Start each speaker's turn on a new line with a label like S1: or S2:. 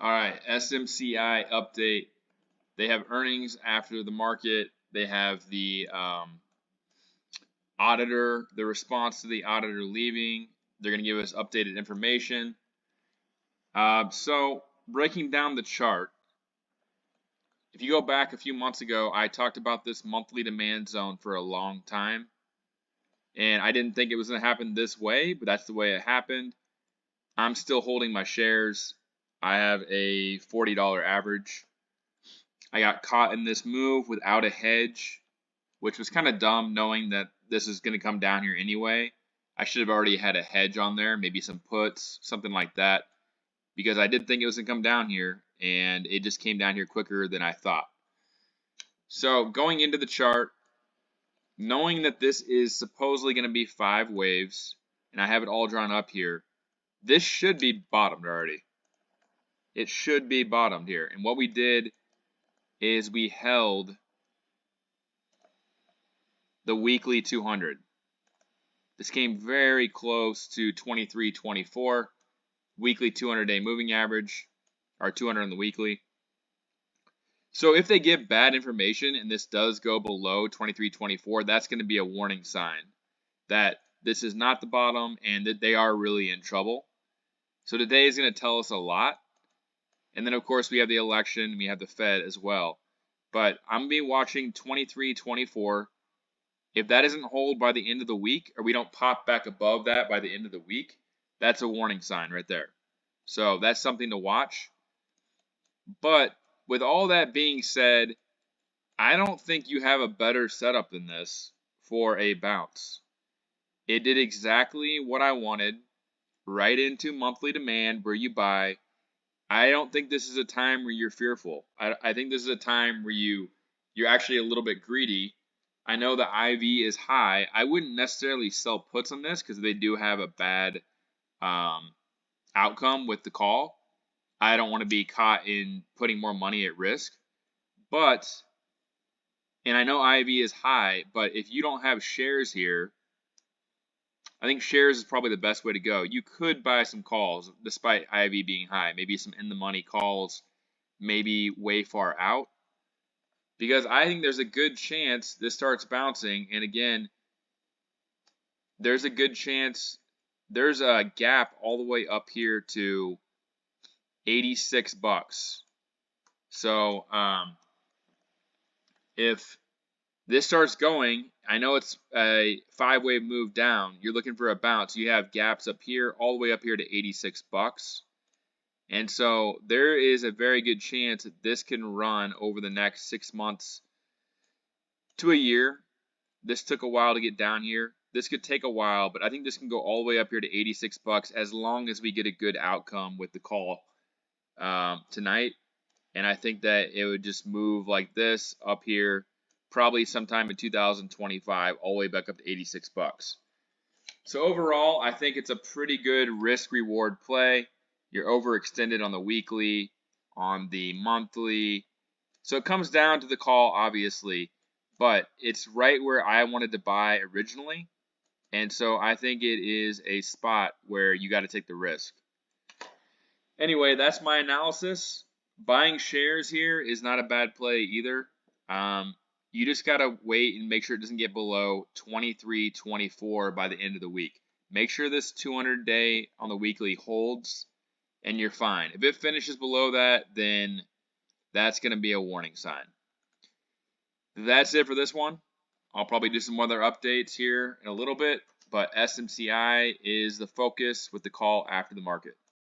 S1: All right, SMCI update. They have earnings after the market. They have the auditor, the response to the auditor leaving. They're going to give us updated information. So breaking down the chart, if you go back a few months ago, I talked about this monthly demand zone for a long time. And I didn't think it was going to happen this way, but that's the way it happened. I'm still holding my shares. I have a $40 average. I got caught in this move without a hedge, which was kind of dumb knowing that this is going to come down here anyway. I should have already had a hedge on there, maybe some puts, something like that, because I did think it was going to come down here, and it just came down here quicker than I thought. So going into the chart, knowing that this is supposedly going to be 5 waves, and I have it all drawn up here, this should be bottomed already. It should be bottomed here. And what we did is we held the weekly 200. This came very close to 23.24, weekly 200-day moving average, or 200 on the weekly. So if they give bad information and this does go below 23.24, that's going to be a warning sign that this is not the bottom and that they are really in trouble. So today is going to tell us a lot. And then, of course, we have the election, we have the Fed as well. But I'm going to be watching 23.24. If that doesn't hold by the end of the week, or we don't pop back above that by the end of the week, that's a warning sign right there. So that's something to watch. But with all that being said, I don't think you have a better setup than this for a bounce. It did exactly what I wanted, right into monthly demand where you buy. I don't think this is a time where you're fearful. I think this is a time where you're actually a little bit greedy. I know the IV is high. I wouldn't necessarily sell puts on this because they do have a bad outcome with the call. I don't want to be caught in putting more money at risk. But, and I know IV is high, but if you don't have shares here, I think shares is probably the best way to go. You could buy some calls despite IV being high. Maybe some in-the-money calls, maybe way far out. Because I think there's a good chance this starts bouncing. And again, there's a good chance there's a gap all the way up here to 86 bucks. So if this starts going, I know it's a 5-wave move down. You're looking for a bounce. You have gaps up here all the way up here to 86 bucks. And so there is a very good chance that this can run over the next 6 months to a year. This took a while to get down here. This could take a while, but I think this can go all the way up here to 86 bucks as long as we get a good outcome with the call tonight. And I think that it would just move like this up here, probably sometime in 2025, all the way back up to 86 bucks. So overall, I think it's a pretty good risk-reward play. You're overextended on the weekly, on the monthly. So it comes down to the call, obviously, but it's right where I wanted to buy originally. And so I think it is a spot where you got to take the risk. Anyway, that's my analysis. Buying shares here is not a bad play either. You just got to wait and make sure it doesn't get below 23.24 by the end of the week. Make sure this 200-day on the weekly holds, and you're fine. If it finishes below that, then that's going to be a warning sign. That's it for this one. I'll probably do some other updates here in a little bit, but SMCI is the focus with the call after the market.